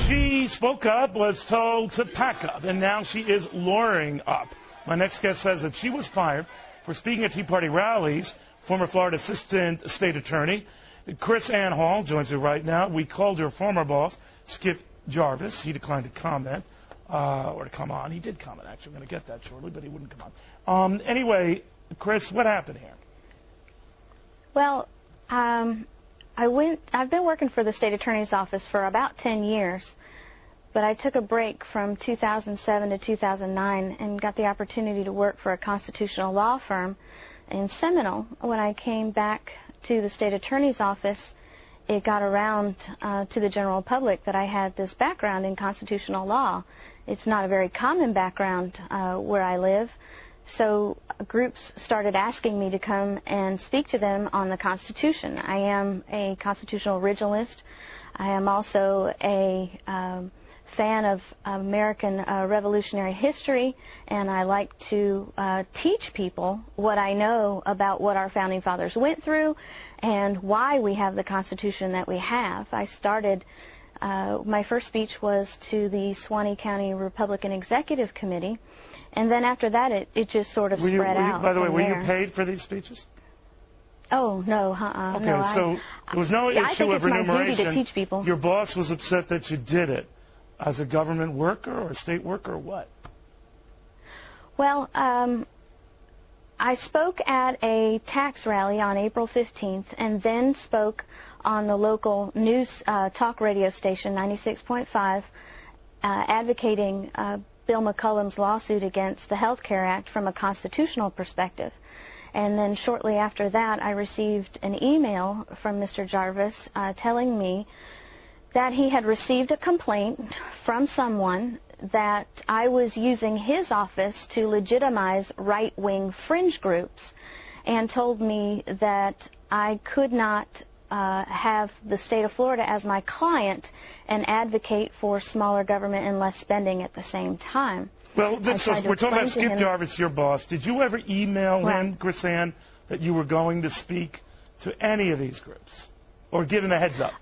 she spoke up, was told to pack up, and now she is luring up. My next guest says that she was fired for speaking at Tea Party rallies. Former Florida Assistant State Attorney Chris Ann Hall joins you right now. We called her former boss, Skip Jarvis. He declined to comment, or to come on. He did comment, actually. I'm going to get that shortly, but he wouldn't come on. Anyway, Chris, what happened here? Well, I've been working for the state attorney's office for about 10 years, but I took a break from 2007 to 2009 and got the opportunity to work for a constitutional law firm in Seminole. When I came back to the state attorney's office, it got around to the general public that I had this background in constitutional law. It's not a very common background where I live, so groups started asking me to come and speak to them on the Constitution. I am a constitutional originalist. I am also a fan of American revolutionary history, and I like to teach people what I know about what our founding fathers went through and why we have the Constitution that we have. I started, my first speech was to the Suwannee County Republican Executive Committee, and then after that it just sort of spread out. By the way, were you paid for these speeches? Oh, no, Okay, no, so there was no issue of remuneration. I think it's my duty to teach people. Your boss was upset that you did it. As a government worker or a state worker or what? Well, I spoke at a tax rally on April 15th and then spoke on the local news talk radio station, 96.5, advocating Bill McCullum's lawsuit against the Health Care Act from a constitutional perspective. And then shortly after that, I received an email from Mr. Jarvis telling me that he had received a complaint from someone that I was using his office to legitimize right-wing fringe groups, and told me that I could not have the state of Florida as my client and advocate for smaller government and less spending at the same time. Well, so we're talking about Skip Jarvis, your boss. Did you ever email him, Chris Ann, that you were going to speak to any of these groups, or give him a heads up?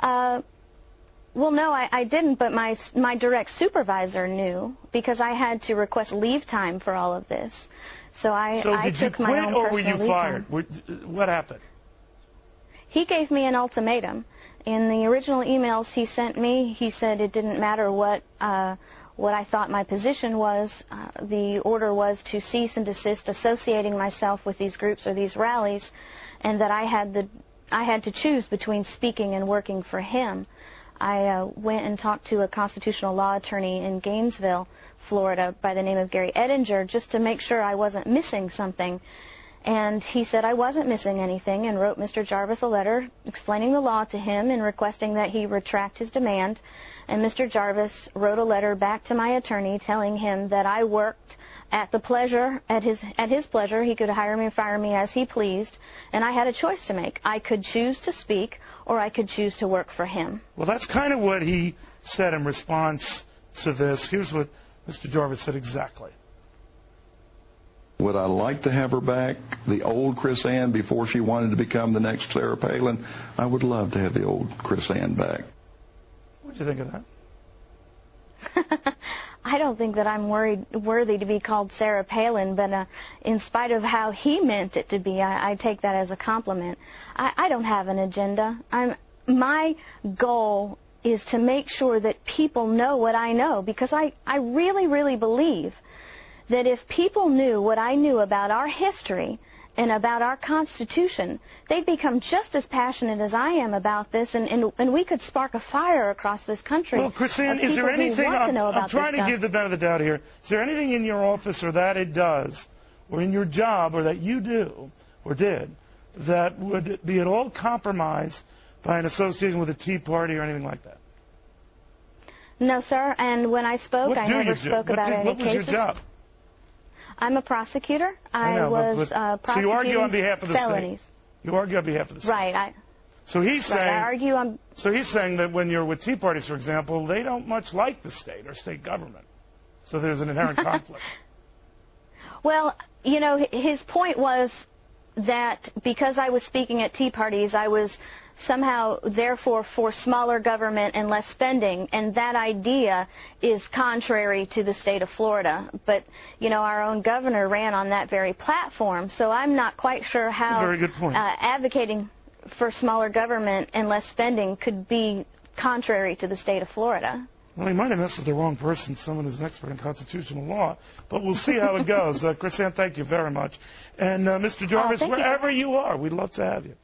Well, no, I didn't, but my direct supervisor knew, because I had to request leave time for all of this. So I took my own personal leave time. So did you quit, or were you fired? What happened? He gave me an ultimatum. In the original emails he sent me, he said it didn't matter what I thought my position was. The order was to cease and desist associating myself with these groups or these rallies, and that I had to choose between speaking and working for him. I went and talked to a constitutional law attorney in Gainesville, Florida, by the name of Gary Edinger, just to make sure I wasn't missing something. And he said I wasn't missing anything, and wrote Mr. Jarvis a letter explaining the law to him and requesting that he retract his demand. And Mr. Jarvis wrote a letter back to my attorney telling him that I worked at his pleasure. He could hire me and fire me as he pleased, and I had a choice to make. I could choose to speak, or I could choose to work for him. Well, that's kind of what he said in response to this. Here's what Mr. Jarvis said exactly. Would I like to have her back, the old Chris Ann, before she wanted to become the next Sarah Palin? I would love to have the old Chris Ann back. What do you think of that? I don't think that I'm worthy to be called Sarah Palin, but in spite of how he meant it to be, I take that as a compliment. I don't have an agenda. My goal is to make sure that people know what I know, because I really, really believe that if people knew what I knew about our history and about our Constitution, they'd become just as passionate as I am about this, and we could spark a fire across this country. Well, Chris Ann, is there anything, I'm trying to give the benefit of the doubt here, is there anything in your office or that it does, or in your job, or that you do, or did, that would be at all compromised by an association with the Tea Party or anything like that? No, sir, and when I spoke, I never spoke about any cases. What was your job? I'm a prosecutor. I was prosecuting so you argue on behalf of the felonies. state. You argue on behalf of the state. Right. So he's saying. So he's saying that when you're with Tea Parties, for example, they don't much like the state or state government. So there's an inherent conflict. Well, you know, his point was that because I was speaking at Tea Parties, I was somehow, therefore, for smaller government and less spending, and that idea is contrary to the state of Florida. But, you know, our own governor ran on that very platform, so I'm not quite sure how very good point. Advocating for smaller government and less spending could be contrary to the state of Florida. Well, he might have messed with the wrong person, someone who's an expert in constitutional law, but we'll see how it goes. Chris Ann, thank you very much. And Mr. Jarvis, wherever you are, we'd love to have you.